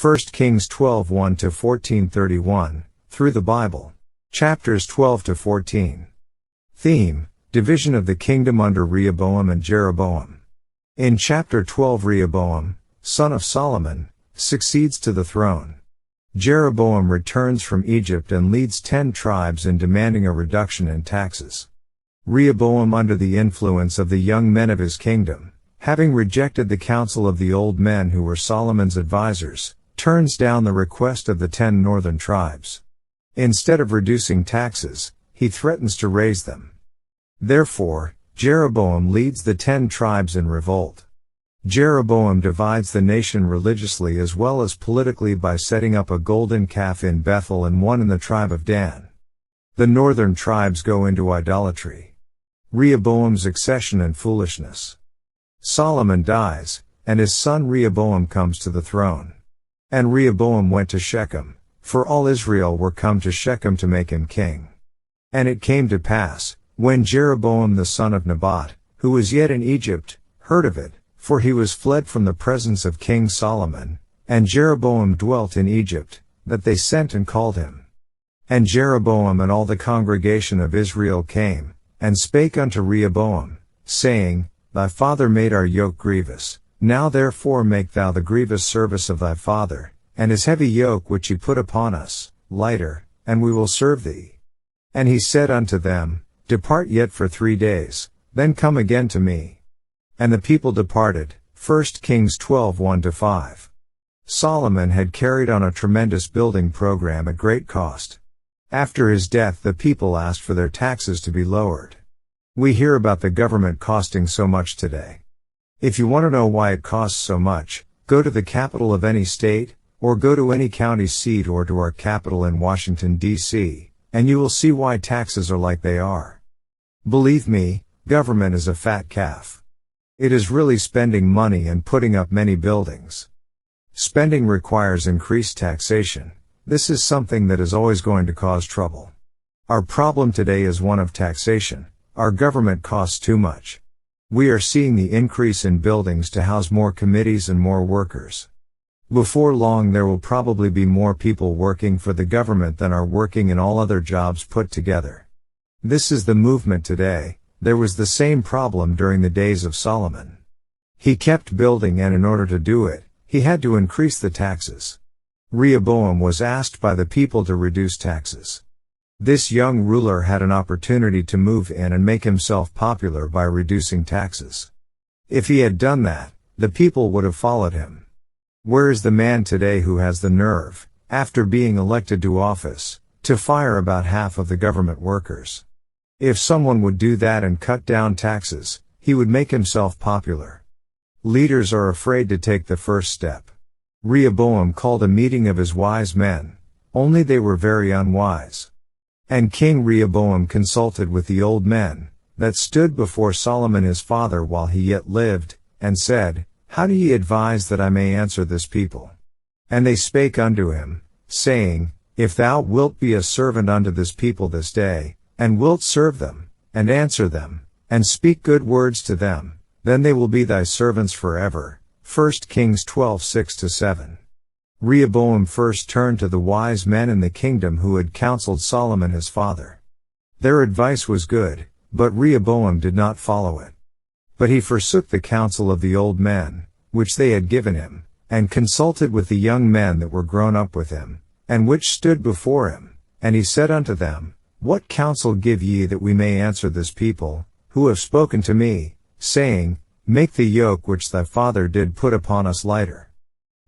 1 Kings 12 1-14:31, through the Bible. Chapters 12-14. Theme: Division of the Kingdom under Rehoboam and Jeroboam. In chapter 12, Rehoboam, son of Solomon, succeeds to the throne. Jeroboam returns from Egypt and leads 10 tribes in demanding a reduction in taxes. Rehoboam, under the influence of the young men of his kingdom, having rejected the counsel of the old men who were Solomon's advisers, turns down the request of the 10 northern tribes. Instead of reducing taxes, he threatens to raise them. Therefore, Jeroboam leads the 10 tribes in revolt. Jeroboam divides the nation religiously as well as politically by setting up a golden calf in Bethel and one in the tribe of Dan. The northern tribes go into idolatry. Rehoboam's accession and foolishness. Solomon dies, and his son Rehoboam comes to the throne. And Rehoboam went to Shechem, for all Israel were come to Shechem to make him king. And it came to pass, when Jeroboam the son of Nebat, who was yet in Egypt, heard of it, for he was fled from the presence of King Solomon, and Jeroboam dwelt in Egypt, that they sent and called him. And Jeroboam and all the congregation of Israel came, and spake unto Rehoboam, saying, Thy father made our yoke grievous, now therefore make thou the grievous service of thy father, and his heavy yoke which he put upon us, lighter, and we will serve thee. And he said unto them, Depart yet for 3 days, then come again to me. And the people departed. 1 Kings 12 1-5. Solomon had carried on a tremendous building program at great cost. After his death, the people asked for their taxes to be lowered. We hear about the government costing so much today. If you want to know why it costs so much, go to the capital of any state, or go to any county seat or to our capital in Washington, D.C., and you will see why taxes are like they are. Believe me, government is a fat calf. It is really spending money and putting up many buildings. Spending requires increased taxation. This is something that is always going to cause trouble. Our problem today is one of taxation. Our government costs too much. We are seeing the increase in buildings to house more committees and more workers. Before long there will probably be more people working for the government than are working in all other jobs put together. This is the movement today. There was the same problem during the days of Solomon. He kept building, and in order to do it, he had to increase the taxes. Rehoboam was asked by the people to reduce taxes. This young ruler had an opportunity to move in and make himself popular by reducing taxes. If he had done that, the people would have followed him. Where is the man today who has the nerve, after being elected to office, to fire about half of the government workers? If someone would do that and cut down taxes, he would make himself popular. Leaders are afraid to take the first step. Rehoboam called a meeting of his wise men, only they were very unwise. And King Rehoboam consulted with the old men, that stood before Solomon his father while he yet lived, and said, How do ye advise that I may answer this people? And they spake unto him, saying, If thou wilt be a servant unto this people this day, and wilt serve them, and answer them, and speak good words to them, then they will be thy servants forever. 1 Kings 12 6-7. Rehoboam first turned to the wise men in the kingdom who had counseled Solomon his father. Their advice was good, but Rehoboam did not follow it. But he forsook the counsel of the old men, which they had given him, and consulted with the young men that were grown up with him, and which stood before him. And he said unto them, What counsel give ye that we may answer this people, who have spoken to me, saying, Make the yoke which thy father did put upon us lighter?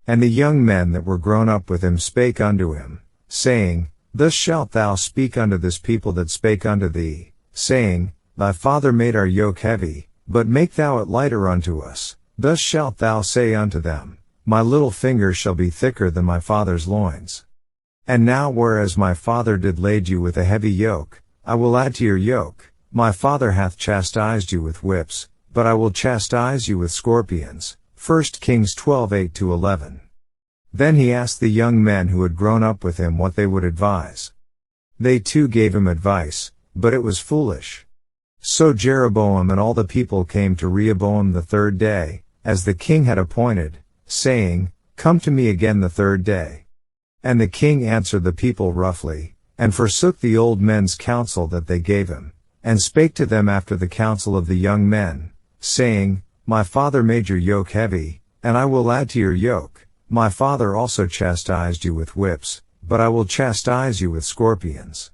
And the young men that were grown up with him spake unto him, saying, Thus shalt thou speak unto this people that spake unto thee, saying, Thy father made our yoke heavy, but make thou it lighter unto us. Thus shalt thou say unto them, My little finger shall be thicker than my father's loins. And now whereas my father did lade you with a heavy yoke, I will add to your yoke. My father hath chastised you with whips, but I will chastise you with scorpions. 1 Kings 12 8-11. Then he asked the young men who had grown up with him what they would advise. They too gave him advice, but it was foolish. So Jeroboam and all the people came to Rehoboam the 3rd day, as the king had appointed, saying, Come to me again the third day. And the king answered the people roughly, and forsook the old men's counsel that they gave him, and spake to them after the counsel of the young men, saying, My father made your yoke heavy, and I will add to your yoke. My father also chastised you with whips, but I will chastise you with scorpions.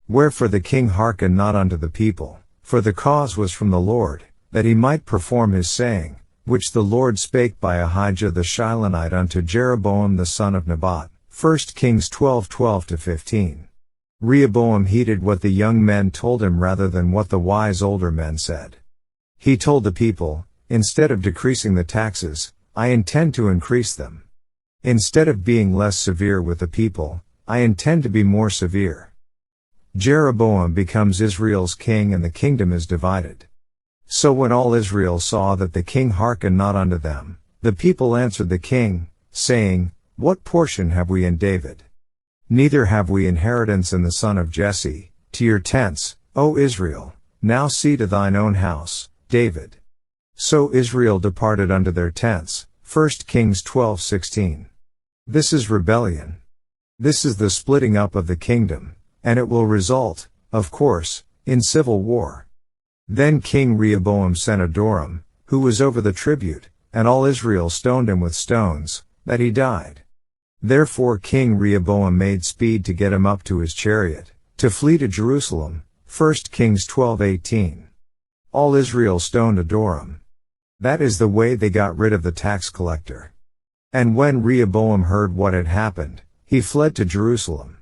Wherefore the king hearkened not unto the people, for the cause was from the Lord, that he might perform his saying, which the Lord spake by Ahijah the Shilonite unto Jeroboam the son of Nebat. 1 Kings 12:12-15. Rehoboam heeded what the young men told him rather than what the wise older men said. He told the people, instead of decreasing the taxes, I intend to increase them. Instead of being less severe with the people, I intend to be more severe. Jeroboam becomes Israel's king and the kingdom is divided. So when all Israel saw that the king hearkened not unto them, the people answered the king, saying, What portion have we in David? Neither have we inheritance in the son of Jesse. To your tents, O Israel, now see to thine own house, David. So Israel departed unto their tents. 1 Kings 12:16. This is rebellion. This is the splitting up of the kingdom, and it will result, of course, in civil war. Then King Rehoboam sent Adoram, who was over the tribute, and all Israel stoned him with stones, that he died. Therefore King Rehoboam made speed to get him up to his chariot, to flee to Jerusalem. 1 Kings 12:18. All Israel stoned Adoram. That is the way they got rid of the tax collector. And when Rehoboam heard what had happened, he fled to Jerusalem.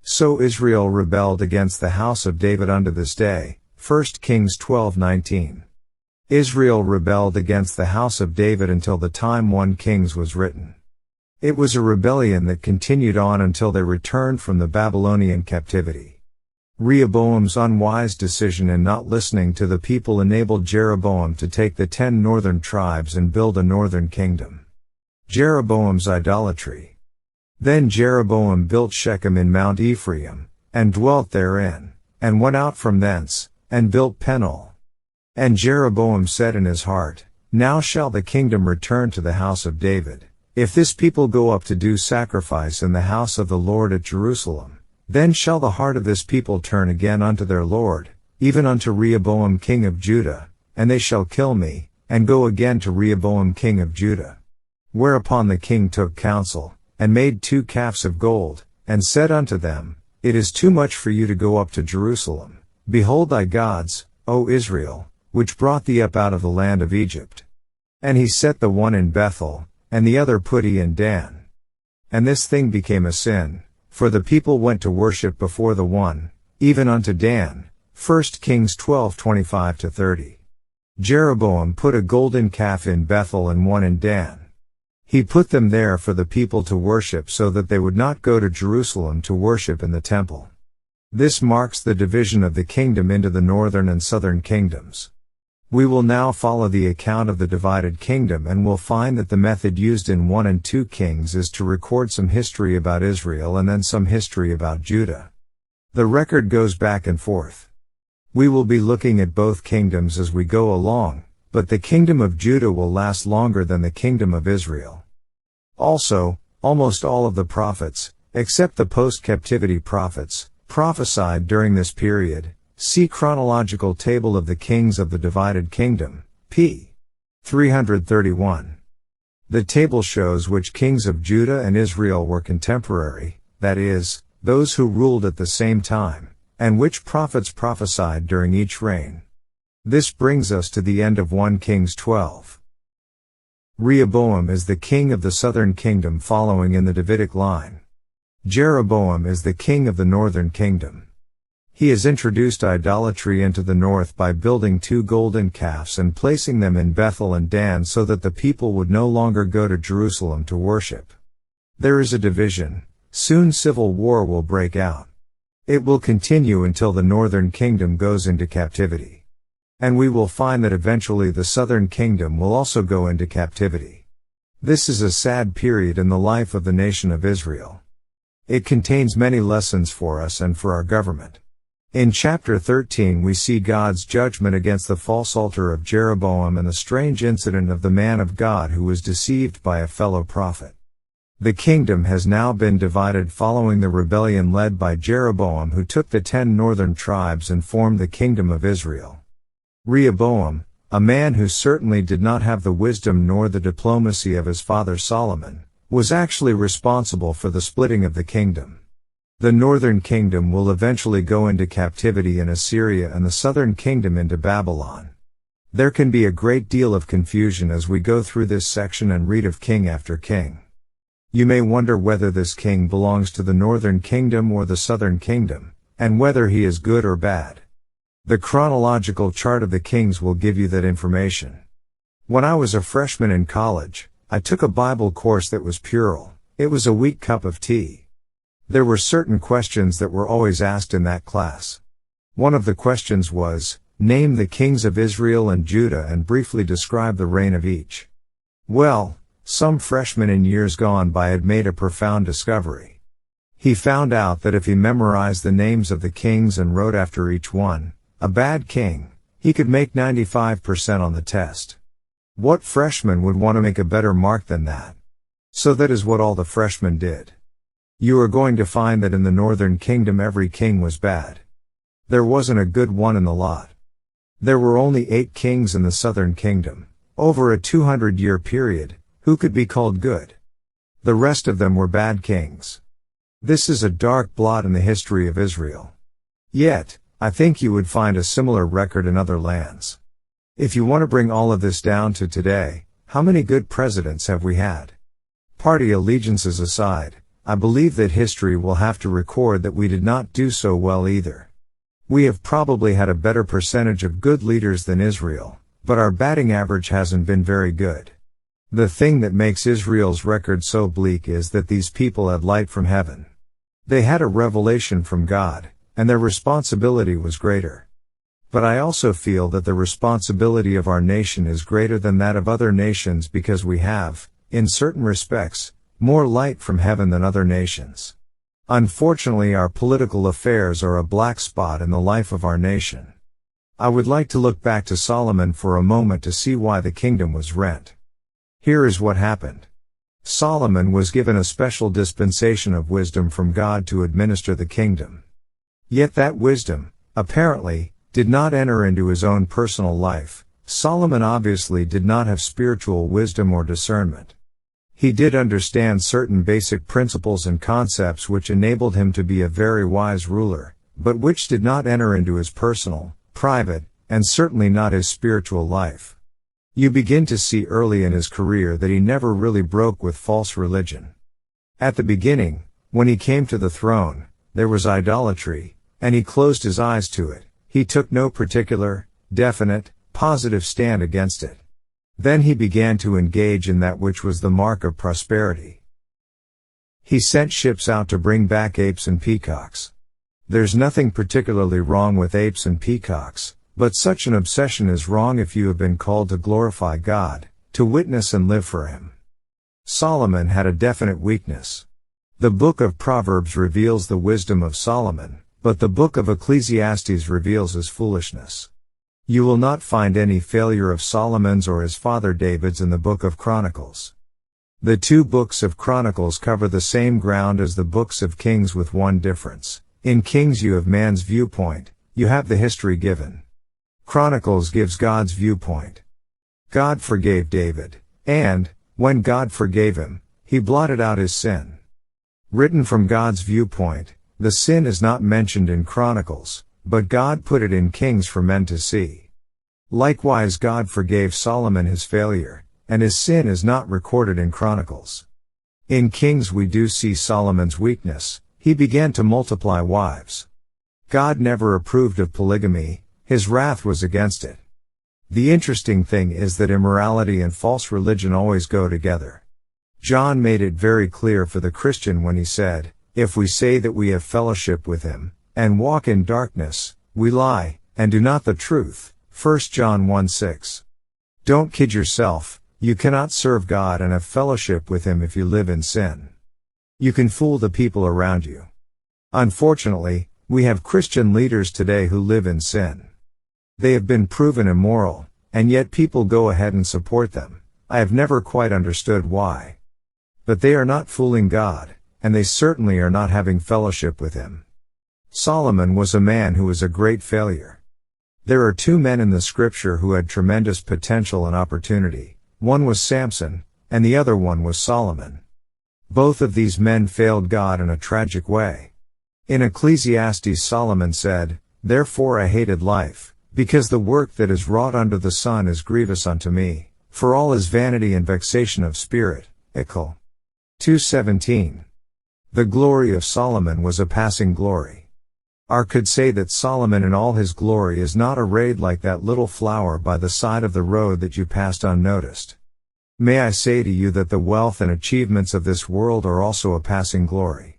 So Israel rebelled against the house of David unto this day. 1 Kings 12:19. Israel rebelled against the house of David until the time 1 Kings was written. It was a rebellion that continued on until they returned from the Babylonian captivity. Rehoboam's unwise decision in not listening to the people enabled Jeroboam to take the 10 northern tribes and build a northern kingdom. Jeroboam's idolatry. Then Jeroboam built Shechem in Mount Ephraim, and dwelt therein, and went out from thence, and built Peniel. And Jeroboam said in his heart, Now shall the kingdom return to the house of David. If this people go up to do sacrifice in the house of the Lord at Jerusalem, then shall the heart of this people turn again unto their Lord, even unto Rehoboam king of Judah, and they shall kill me, and go again to Rehoboam king of Judah. Whereupon the king took counsel, and made 2 calves of gold, and said unto them, It is too much for you to go up to Jerusalem. Behold thy gods, O Israel, which brought thee up out of the land of Egypt. And he set the one in Bethel, and the other put he in Dan. And this thing became a sin, for the people went to worship before the one, even unto Dan. 1 Kings 12:25-30. Jeroboam put a golden calf in Bethel and one in Dan. He put them there for the people to worship so that they would not go to Jerusalem to worship in the temple. This marks the division of the kingdom into the northern and southern kingdoms. We will now follow the account of the divided kingdom and will find that the method used in 1 and 2 Kings is to record some history about Israel and then some history about Judah. The record goes back and forth. We will be looking at both kingdoms as we go along, but the kingdom of Judah will last longer than the kingdom of Israel. Also, almost all of the prophets, except the post-captivity prophets, prophesied during this period. See Chronological Table of the Kings of the Divided Kingdom, p. 331. The table shows which kings of Judah and Israel were contemporary, that is, those who ruled at the same time, and which prophets prophesied during each reign. This brings us to the end of 1 Kings 12. Rehoboam is the king of the southern kingdom following in the Davidic line. Jeroboam is the king of the northern kingdom. He has introduced idolatry into the north by building 2 golden calves and placing them in Bethel and Dan so that the people would no longer go to Jerusalem to worship. There is a division. Soon civil war will break out. It will continue until the northern kingdom goes into captivity. And we will find that eventually the southern kingdom will also go into captivity. This is a sad period in the life of the nation of Israel. It contains many lessons for us and for our government. In chapter 13 we see God's judgment against the false altar of Jeroboam and the strange incident of the man of God who was deceived by a fellow prophet. The kingdom has now been divided following the rebellion led by Jeroboam, who took the 10 northern tribes and formed the kingdom of Israel. Rehoboam, a man who certainly did not have the wisdom nor the diplomacy of his father Solomon, was actually responsible for the splitting of the kingdom. The northern kingdom will eventually go into captivity in Assyria and the southern kingdom into Babylon. There can be a great deal of confusion as we go through this section and read of king after king. You may wonder whether this king belongs to the northern kingdom or the southern kingdom, and whether he is good or bad. The chronological chart of the kings will give you that information. When I was a freshman in college, I took a Bible course that was puerile. It was a weak cup of tea. There were certain questions that were always asked in that class. One of the questions was, name the kings of Israel and Judah and briefly describe the reign of each. Well, some freshman in years gone by had made a profound discovery. He found out that if he memorized the names of the kings and wrote after each one, a bad king, he could make 95% on the test. What freshman would want to make a better mark than that? So that is what all the freshmen did. You are going to find that in the northern kingdom every king was bad. There wasn't a good one in the lot. There were only 8 kings in the southern kingdom, over a 200-year period, who could be called good. The rest of them were bad kings. This is a dark blot in the history of Israel. Yet, I think you would find a similar record in other lands. If you want to bring all of this down to today, how many good presidents have we had? Party allegiances aside, I believe that history will have to record that we did not do so well either. We have probably had a better percentage of good leaders than Israel, but our batting average hasn't been very good. The thing that makes Israel's record so bleak is that these people had light from heaven. They had a revelation from God, and their responsibility was greater. But I also feel that the responsibility of our nation is greater than that of other nations because we have, in certain respects, more light from heaven than other nations. Unfortunately, our political affairs are a black spot in the life of our nation. I would like to look back to Solomon for a moment to see why the kingdom was rent. Here is what happened. Solomon was given a special dispensation of wisdom from God to administer the kingdom. Yet that wisdom, apparently, did not enter into his own personal life. Solomon obviously did not have spiritual wisdom or discernment. He did understand certain basic principles and concepts which enabled him to be a very wise ruler, but which did not enter into his personal, private, and certainly not his spiritual life. You begin to see early in his career that he never really broke with false religion. At the beginning, when he came to the throne, there was idolatry, and he closed his eyes to it. He took no particular, definite, positive stand against it. Then he began to engage in that which was the mark of prosperity. He sent ships out to bring back apes and peacocks. There's nothing particularly wrong with apes and peacocks, but such an obsession is wrong if you have been called to glorify God, to witness and live for Him. Solomon had a definite weakness. The book of Proverbs reveals the wisdom of Solomon, but the book of Ecclesiastes reveals his foolishness. You will not find any failure of Solomon's or his father David's in the book of Chronicles. The 2 books of Chronicles cover the same ground as the books of Kings with one difference. In Kings you have man's viewpoint, you have the history given. Chronicles gives God's viewpoint. God forgave David, and, when God forgave him, he blotted out his sin. Written from God's viewpoint, the sin is not mentioned in Chronicles, but God put it in Kings for men to see. Likewise, God forgave Solomon his failure, and his sin is not recorded in Chronicles. In Kings we do see Solomon's weakness. He began to multiply wives. God never approved of polygamy. His wrath was against it. The interesting thing is that immorality and false religion always go together. John made it very clear for the Christian when he said, "If we say that we have fellowship with him, and walk in darkness, we lie, and do not the truth." 1 John 1:6. Don't kid yourself, you cannot serve God and have fellowship with him if you live in sin. You can fool the people around you. Unfortunately, we have Christian leaders today who live in sin. They have been proven immoral, and yet people go ahead and support them. I have never quite understood why. But they are not fooling God, and they certainly are not having fellowship with Him. Solomon was a man who was a great failure. There are two men in the scripture who had tremendous potential and opportunity. One was Samson, and the other one was Solomon. Both of these men failed God in a tragic way. In Ecclesiastes Solomon said, "Therefore I hated life, because the work that is wrought under the sun is grievous unto me, for all is vanity and vexation of spirit." Eccl. 2:17. The glory of Solomon was a passing glory. Our could say that Solomon in all his glory is not arrayed like that little flower by the side of the road that you passed unnoticed. May I say to you that the wealth and achievements of this world are also a passing glory.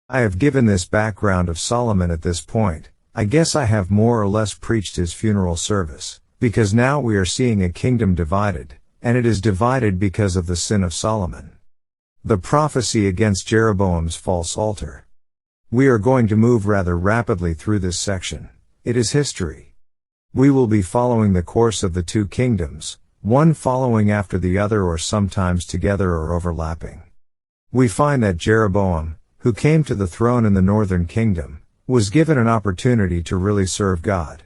I have given this background of Solomon at this point. I guess I have more or less preached his funeral service, because now we are seeing a kingdom divided, and it is divided because of the sin of Solomon. The prophecy against Jeroboam's false altar. We are going to move rather rapidly through this section. It is history. We will be following the course of the two kingdoms, one following after the other or sometimes together or overlapping. We find that Jeroboam, who came to the throne in the northern kingdom, was given an opportunity to really serve God.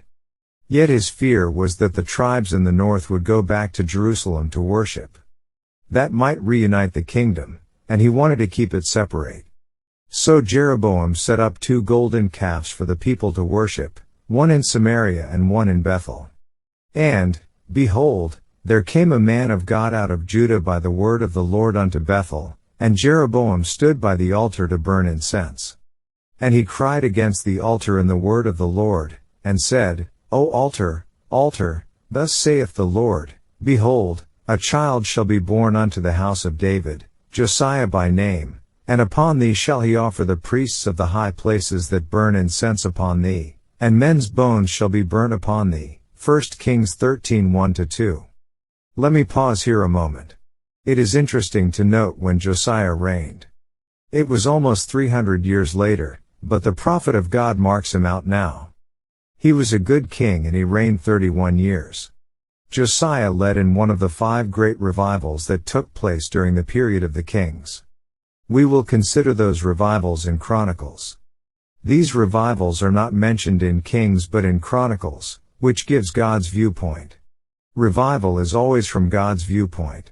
Yet his fear was that the tribes in the north would go back to Jerusalem to worship. That might reunite the kingdom, and he wanted to keep it separate. So Jeroboam set up 2 golden calves for the people to worship, one in Samaria and one in Bethel. And, behold, there came a man of God out of Judah by the word of the Lord unto Bethel, and Jeroboam stood by the altar to burn incense. And he cried against the altar in the word of the Lord, and said, O altar, altar, thus saith the Lord, Behold, a child shall be born unto the house of David, Josiah by name, and upon thee shall he offer the priests of the high places that burn incense upon thee, and men's bones shall be burnt upon thee. 1 Kings 13:1-2. Let me pause here a moment. It is interesting to note when Josiah reigned. It was almost 300 years later, but the prophet of God marks him out now. He was a good king and he reigned 31 years. Josiah led in one of the 5 great revivals that took place during the period of the kings. We will consider those revivals in Chronicles. These revivals are not mentioned in Kings but in Chronicles, which gives God's viewpoint. Revival is always from God's viewpoint.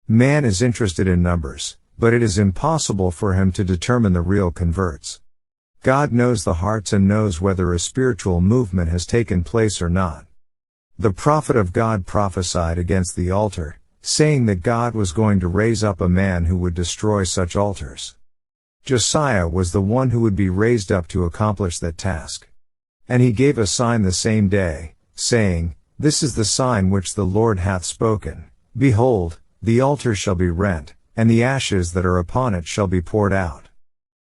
Man is interested in numbers, but it is impossible for him to determine the real converts. God knows the hearts and knows whether a spiritual movement has taken place or not. The prophet of God prophesied against the altar, saying that God was going to raise up a man who would destroy such altars. Josiah was the one who would be raised up to accomplish that task. And he gave a sign the same day, saying, This is the sign which the Lord hath spoken. Behold, the altar shall be rent, and the ashes that are upon it shall be poured out.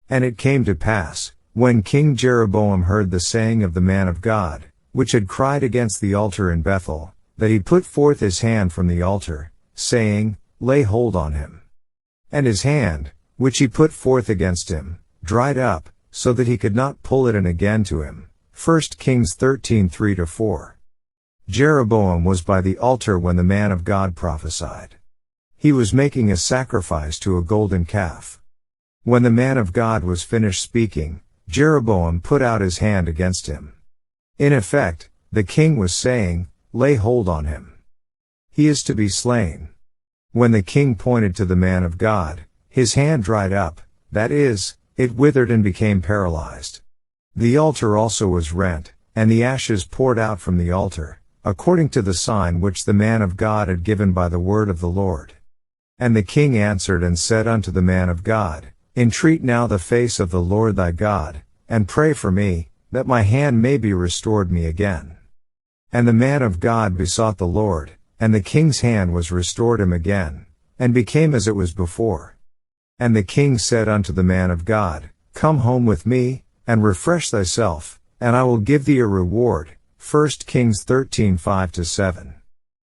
And it came to pass, when King Jeroboam heard the saying of the man of God, which had cried against the altar in Bethel, that he put forth his hand from the altar, saying, Lay hold on him. And his hand, which he put forth against him, dried up, so that he could not pull it in again to him. 1 Kings 13:3-4. Jeroboam was by the altar when the man of God prophesied. He was making a sacrifice to a golden calf. When the man of God was finished speaking, Jeroboam put out his hand against him. In effect, the king was saying, Lay hold on him. He is to be slain. When the king pointed to the man of God, his hand dried up, that is, it withered and became paralyzed. The altar also was rent, and the ashes poured out from the altar, according to the sign which the man of God had given by the word of the Lord. And the king answered and said unto the man of God, Entreat now the face of the Lord thy God, and pray for me, that my hand may be restored me again. And the man of God besought the Lord, and the king's hand was restored him again, and became as it was before. And the king said unto the man of God, Come home with me, and refresh thyself, and I will give thee a reward. 1 Kings 13:5-7.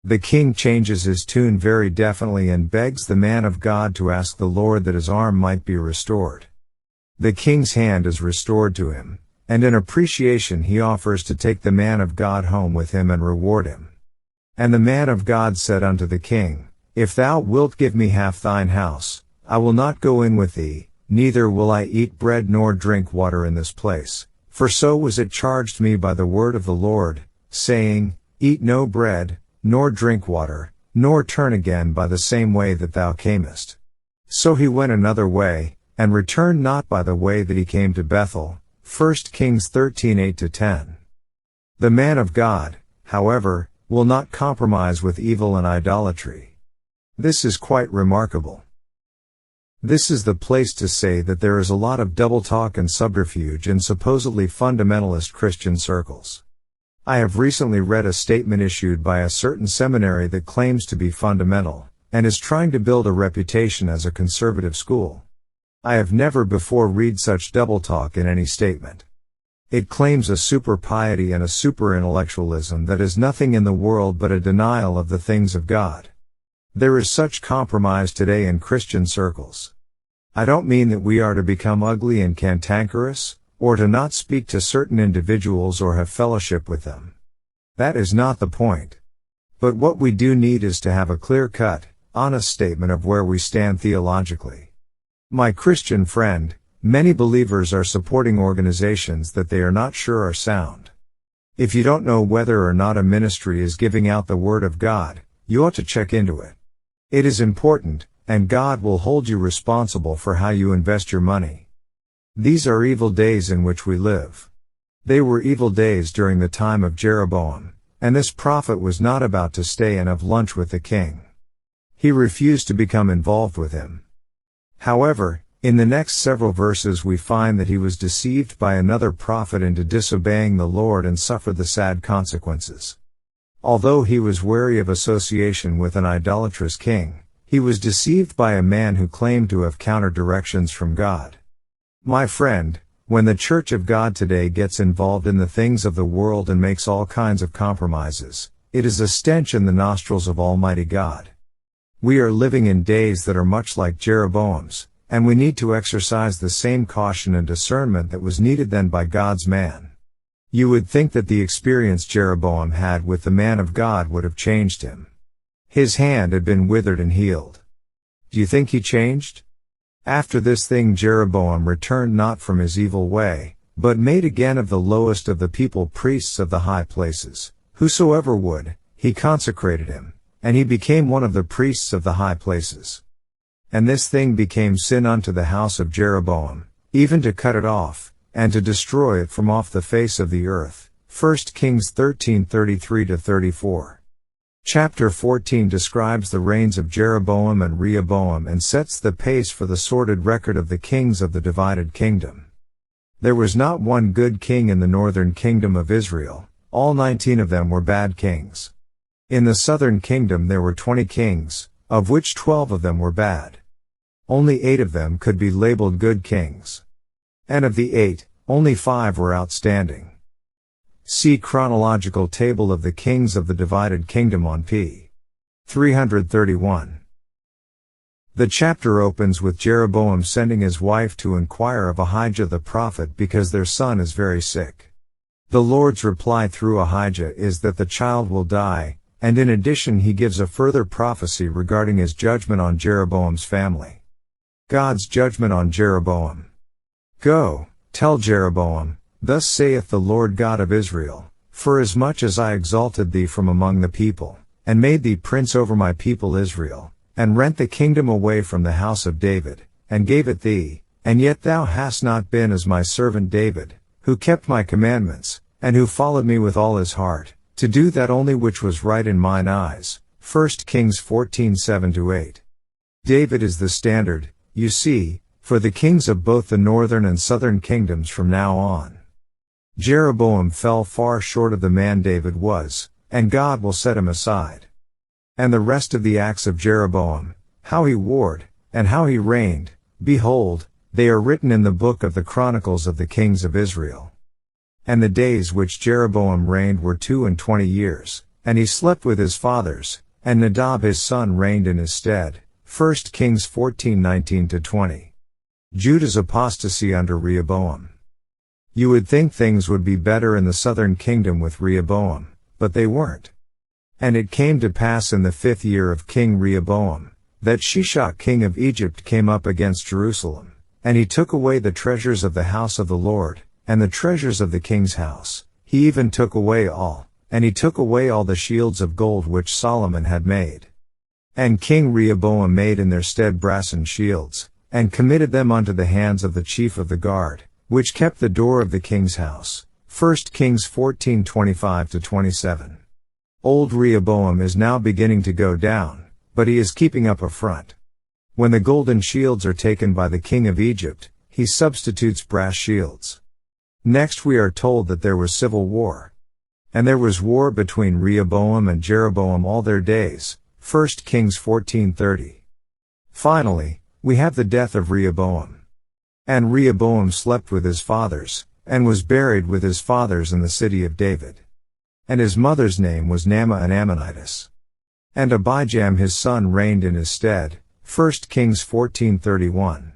The king changes his tune very definitely and begs the man of God to ask the Lord that his arm might be restored. The king's hand is restored to him, and in appreciation he offers to take the man of God home with him and reward him. And the man of God said unto the king, If thou wilt give me half thine house, I will not go in with thee, neither will I eat bread nor drink water in this place. For so was it charged me by the word of the Lord, saying, Eat no bread, nor drink water, nor turn again by the same way that thou camest. So he went another way, and returned not by the way that he came to Bethel. 1 Kings 13:8-10. The man of God, however, will not compromise with evil and idolatry. This is quite remarkable. This is the place to say that there is a lot of double talk and subterfuge in supposedly fundamentalist Christian circles. I have recently read a statement issued by a certain seminary that claims to be fundamental, and is trying to build a reputation as a conservative school. I have never before read such double talk in any statement. It claims a super piety and a super intellectualism that is nothing in the world but a denial of the things of God. There is such compromise today in Christian circles. I don't mean that we are to become ugly and cantankerous, or to not speak to certain individuals or have fellowship with them. That is not the point. But what we do need is to have a clear-cut, honest statement of where we stand theologically. My Christian friend, many believers are supporting organizations that they are not sure are sound. If you don't know whether or not a ministry is giving out the Word of God, you ought to check into it. It is important, and God will hold you responsible for how you invest your money. These are evil days in which we live. They were evil days during the time of Jeroboam, and this prophet was not about to stay and have lunch with the king. He refused to become involved with him. However, in the next several verses we find that he was deceived by another prophet into disobeying the Lord and suffered the sad consequences. Although he was wary of association with an idolatrous king, he was deceived by a man who claimed to have counter-directions from God. My friend, when the Church of God today gets involved in the things of the world and makes all kinds of compromises, it is a stench in the nostrils of Almighty God. We are living in days that are much like Jeroboam's, and we need to exercise the same caution and discernment that was needed then by God's man. You would think that the experience Jeroboam had with the man of God would have changed him. His hand had been withered and healed. Do you think he changed? After this thing Jeroboam returned not from his evil way, but made again of the lowest of the people priests of the high places. Whosoever would, he consecrated him, and he became one of the priests of the high places. And this thing became sin unto the house of Jeroboam, even to cut it off, and to destroy it from off the face of the earth. 1 Kings 13:33-34. Chapter 14 describes the reigns of Jeroboam and Rehoboam and sets the pace for the sordid record of the kings of the divided kingdom. There was not one good king in the northern kingdom of Israel, all 19 of them were bad kings. In the southern kingdom there were 20 kings, of which 12 of them were bad. Only 8 of them could be labeled good kings. And of the 8, only 5 were outstanding. See chronological table of the kings of the divided kingdom on p. 331. The chapter opens with Jeroboam sending his wife to inquire of Ahijah the prophet because their son is very sick. The Lord's reply through Ahijah is that the child will die, and in addition he gives a further prophecy regarding his judgment on Jeroboam's family. God's judgment on Jeroboam. Go, tell Jeroboam, thus saith the Lord God of Israel, forasmuch as I exalted thee from among the people, and made thee prince over my people Israel, and rent the kingdom away from the house of David, and gave it thee, and yet thou hast not been as my servant David, who kept my commandments, and who followed me with all his heart, to do that only which was right in mine eyes. 1 Kings 14:7-8. David is the standard, you see, for the kings of both the northern and southern kingdoms from now on. Jeroboam fell far short of the man David was, and God will set him aside. And the rest of the acts of Jeroboam, how he warred, and how he reigned, behold, they are written in the book of the Chronicles of the Kings of Israel. And the days which Jeroboam reigned were 22 years, and he slept with his fathers, and Nadab his son reigned in his stead. 1 Kings 14:19-20. Judah's apostasy under Rehoboam. You would think things would be better in the southern kingdom with Rehoboam, but they weren't. And it came to pass in the 5th year of King Rehoboam, that Shishak king of Egypt came up against Jerusalem, and he took away the treasures of the house of the Lord, and the treasures of the king's house, he even took away all, and he took away all the shields of gold which Solomon had made. And King Rehoboam made in their stead brassen shields, and committed them unto the hands of the chief of the guard, which kept the door of the king's house. 1 Kings 14:25-27. Old Rehoboam is now beginning to go down, but he is keeping up a front. When the golden shields are taken by the king of Egypt, he substitutes brass shields. Next we are told that there was civil war. And there was war between Rehoboam and Jeroboam all their days. 1 Kings 14:30. Finally, we have the death of Rehoboam. And Rehoboam slept with his fathers, and was buried with his fathers in the city of David. And his mother's name was Naamah an Ammonitess. And Abijam his son reigned in his stead. 1 Kings 14:31.